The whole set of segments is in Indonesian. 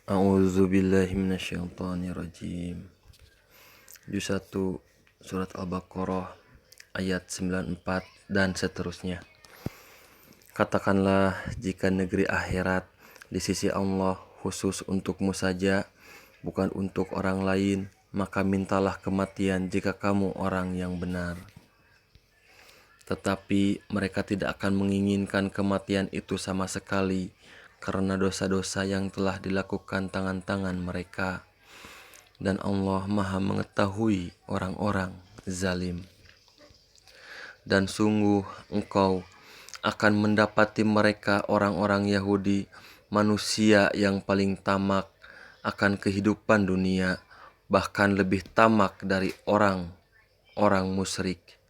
A'udzu billahi minasyaitonir rajim. Juz 1 surat Al-Baqarah ayat 94 dan seterusnya. Katakanlah, jika negeri akhirat di sisi Allah khusus untukmu saja, bukan untuk orang lain, maka mintalah kematian jika kamu orang yang benar. Tetapi mereka tidak akan menginginkan kematian itu sama sekali, karena dosa-dosa yang telah dilakukan tangan-tangan mereka. Dan Allah Maha mengetahui orang-orang zalim. Dan sungguh engkau akan mendapati mereka orang-orang Yahudi, manusia yang paling tamak akan kehidupan dunia, bahkan lebih tamak dari orang-orang musyrik.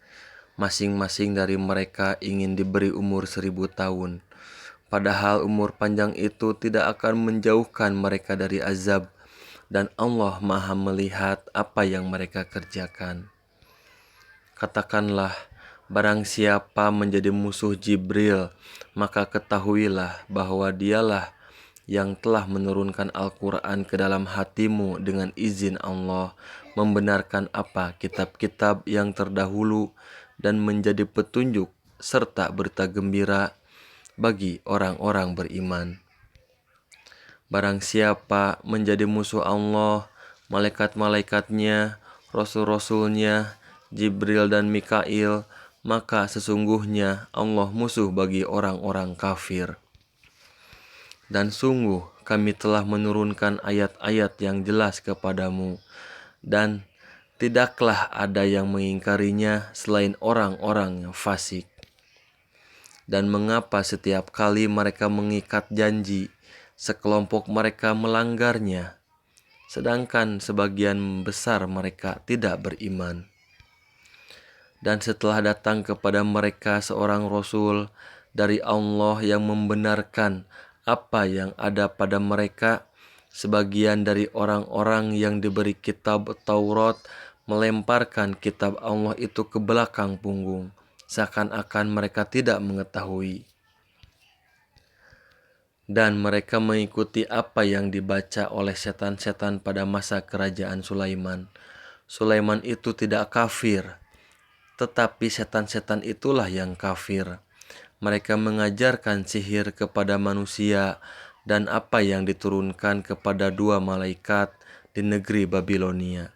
Masing-masing dari mereka ingin diberi umur 1000 tahun. Padahal umur panjang itu tidak akan menjauhkan mereka dari azab, dan Allah Maha melihat apa yang mereka kerjakan. Katakanlah, barang siapa menjadi musuh Jibril, maka ketahuilah bahwa dialah yang telah menurunkan Al-Quran ke dalam hatimu dengan izin Allah, membenarkan apa kitab-kitab yang terdahulu dan menjadi petunjuk serta berita gembira bagi orang-orang beriman. Barang siapa menjadi musuh Allah, malaikat-malaikatnya, rasul-rasulnya, Jibril dan Mikail, maka sesungguhnya Allah musuh bagi orang-orang kafir. Dan sungguh kami telah menurunkan ayat-ayat yang jelas kepadamu, dan tidaklah ada yang mengingkarinya selain orang-orang yang fasik. Dan mengapa setiap kali mereka mengikat janji, sekelompok mereka melanggarnya, sedangkan sebagian besar mereka tidak beriman. Dan setelah datang kepada mereka seorang rasul dari Allah yang membenarkan apa yang ada pada mereka, sebagian dari orang-orang yang diberi kitab Taurat melemparkan kitab Allah itu ke belakang punggung, seakan-akan mereka tidak mengetahui. Dan mereka mengikuti apa yang dibaca oleh setan-setan pada masa kerajaan Sulaiman. Sulaiman itu tidak kafir, tetapi setan-setan itulah yang kafir. Mereka mengajarkan sihir kepada manusia dan apa yang diturunkan kepada 2 malaikat di negeri Babilonia,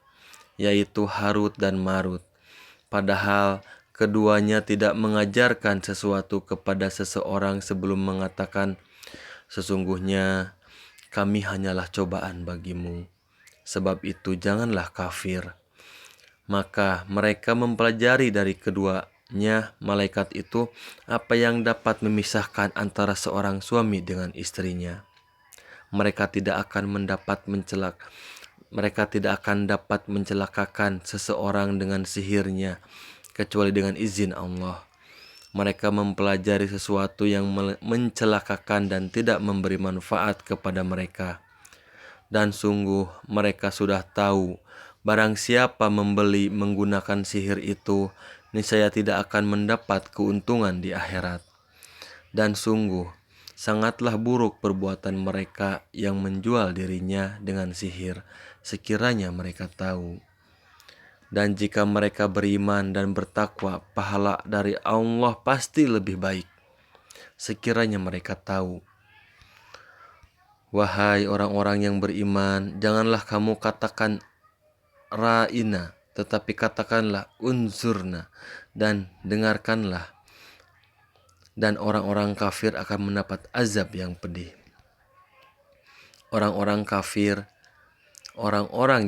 yaitu Harut dan Marut. Padahal keduanya tidak mengajarkan sesuatu kepada seseorang sebelum mengatakan, sesungguhnya kami hanyalah cobaan bagimu, sebab itu janganlah kafir. Maka mereka mempelajari dari keduanya malaikat itu apa yang dapat memisahkan antara seorang suami dengan istrinya. Mereka tidak akan dapat mencelakakan seseorang dengan sihirnya, kecuali dengan izin Allah. Mereka mempelajari sesuatu yang mencelakakan dan tidak memberi manfaat kepada mereka. Dan sungguh mereka sudah tahu, barang siapa membeli menggunakan sihir itu, niscaya tidak akan mendapat keuntungan di akhirat. Dan sungguh sangatlah buruk perbuatan mereka yang menjual dirinya dengan sihir, sekiranya mereka tahu. Dan jika mereka beriman dan bertakwa, pahala dari Allah pasti lebih baik, sekiranya mereka tahu. Wahai orang-orang yang beriman, janganlah kamu katakan ra'ina, tetapi katakanlah unzurna, dan dengarkanlah. Dan orang-orang kafir akan mendapat azab yang pedih. Orang-orang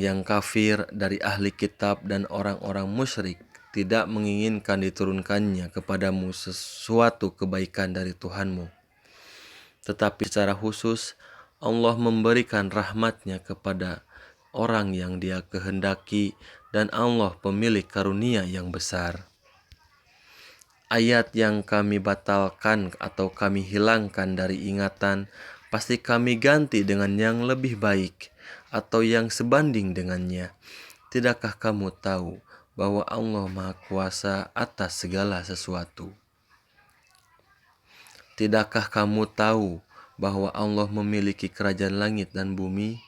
yang kafir dari ahli kitab dan orang-orang musyrik tidak menginginkan diturunkannya kepadamu sesuatu kebaikan dari Tuhanmu. Tetapi secara khusus Allah memberikan rahmatnya kepada orang yang Dia kehendaki, dan Allah pemilik karunia yang besar. Ayat yang kami batalkan atau kami hilangkan dari ingatan, pasti kami ganti dengan yang lebih baik atau yang sebanding dengannya. Tidakkah kamu tahu bahwa Allah Maha Kuasa atas segala sesuatu? Tidakkah kamu tahu bahwa Allah memiliki kerajaan langit dan bumi,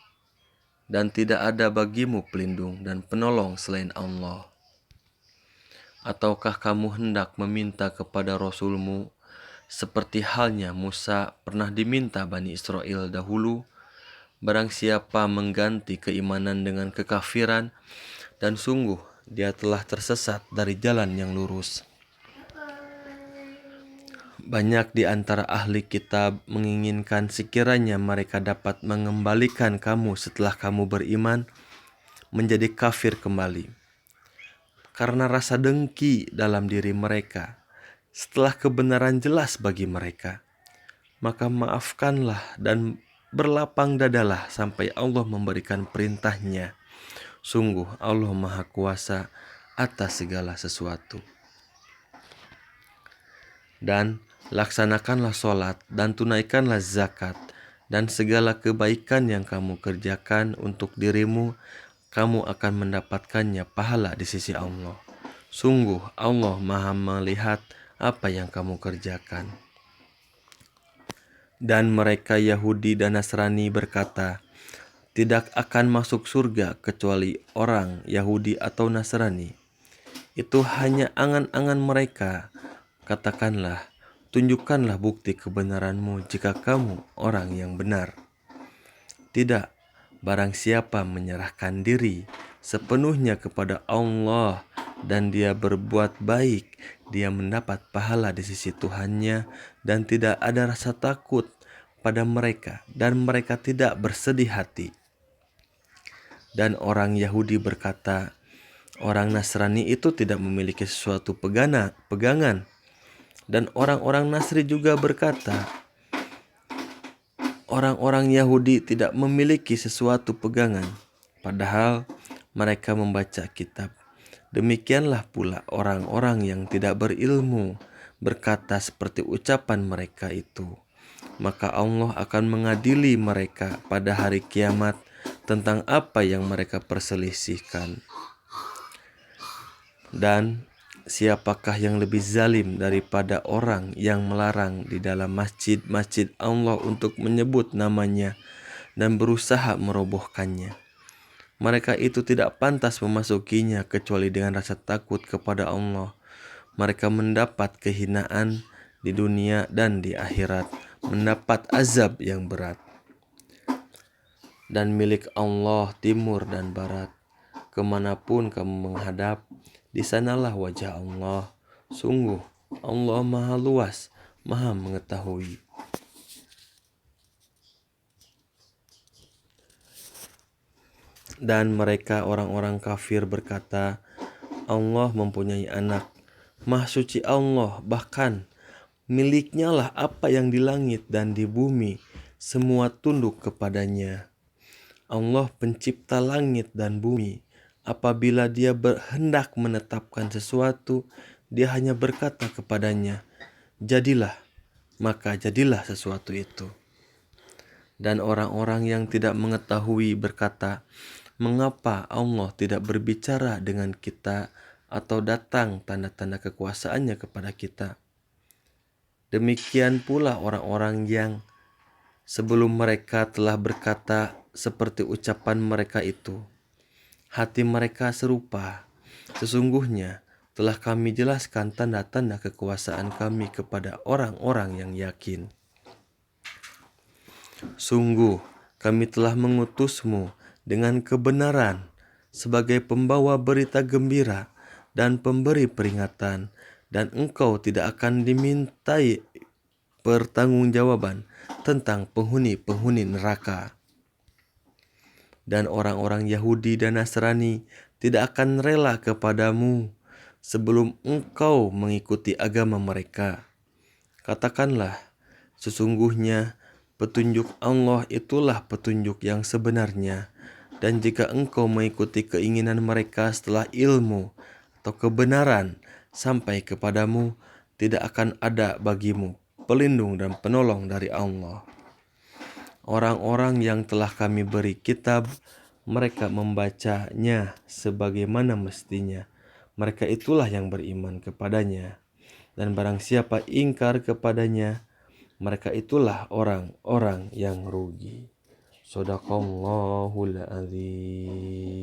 dan tidak ada bagimu pelindung dan penolong selain Allah? Ataukah kamu hendak meminta kepada Rasulmu seperti halnya Musa pernah diminta Bani Israel dahulu? Barang siapa mengganti keimanan dengan kekafiran, dan sungguh dia telah tersesat dari jalan yang lurus. Banyak di antara ahli kitab menginginkan sekiranya mereka dapat mengembalikan kamu setelah kamu beriman menjadi kafir kembali, karena rasa dengki dalam diri mereka setelah kebenaran jelas bagi mereka. Maka maafkanlah dan berlapang dadalah sampai Allah memberikan perintahnya. Sungguh Allah Maha Kuasa atas segala sesuatu. Dan laksanakanlah sholat dan tunaikanlah zakat, dan segala kebaikan yang kamu kerjakan untuk dirimu, kamu akan mendapatkannya pahala di sisi Allah. Sungguh Allah Maha melihat apa yang kamu kerjakan. Dan mereka Yahudi dan Nasrani berkata, tidak akan masuk surga kecuali orang Yahudi atau Nasrani. Itu hanya angan-angan mereka. Katakanlah, tunjukkanlah bukti kebenaranmu jika kamu orang yang benar. Tidak, barang siapa menyerahkan diri sepenuhnya kepada Allah dan dia berbuat baik, dia mendapat pahala di sisi Tuhannya, dan tidak ada rasa takut pada mereka, dan mereka tidak bersedih hati. Dan orang Yahudi berkata, orang Nasrani itu tidak memiliki sesuatu pegangan. Dan orang-orang Nasri juga berkata, orang-orang Yahudi tidak memiliki sesuatu pegangan, padahal mereka membaca kitab. Demikianlah pula orang-orang yang tidak berilmu berkata seperti ucapan mereka itu. Maka Allah akan mengadili mereka pada hari kiamat tentang apa yang mereka perselisihkan. Dan siapakah yang lebih zalim daripada orang yang melarang di dalam masjid-masjid Allah untuk menyebut namanya dan berusaha merobohkannya? Mereka itu tidak pantas memasukinya kecuali dengan rasa takut kepada Allah. Mereka mendapat kehinaan di dunia dan di akhirat, mendapat azab yang berat. Dan milik Allah timur dan barat, kemanapun kamu menghadap, di sanalah wajah Allah. Sungguh Allah Maha luas, Maha mengetahui. Dan mereka orang-orang kafir berkata, Allah mempunyai anak. Maha suci Allah, bahkan miliknya lah apa yang di langit dan di bumi, semua tunduk kepadanya. Allah pencipta langit dan bumi. Apabila dia hendak menetapkan sesuatu, dia hanya berkata kepadanya, jadilah, maka jadilah sesuatu itu. Dan orang-orang yang tidak mengetahui berkata, mengapa Allah tidak berbicara dengan kita atau datang tanda-tanda kekuasaannya kepada kita? Demikian pula orang-orang yang sebelum mereka telah berkata seperti ucapan mereka itu. Hati mereka serupa. Sesungguhnya telah kami jelaskan tanda-tanda kekuasaan kami kepada orang-orang yang yakin. Sungguh kami telah mengutusmu dengan kebenaran sebagai pembawa berita gembira dan pemberi peringatan, dan engkau tidak akan dimintai pertanggungjawaban tentang penghuni-penghuni neraka. Dan orang-orang Yahudi dan Nasrani tidak akan rela kepadamu sebelum engkau mengikuti agama mereka. Katakanlah, sesungguhnya petunjuk Allah itulah petunjuk yang sebenarnya, dan jika engkau mengikuti keinginan mereka setelah ilmu atau kebenaran sampai kepadamu, tidak akan ada bagimu pelindung dan penolong dari Allah. Orang-orang yang telah kami beri kitab, mereka membacanya sebagaimana mestinya. Mereka itulah yang beriman kepadanya. Dan barang siapa ingkar kepadanya, Mereka itulah orang-orang yang rugi. Shadaqallahul azim.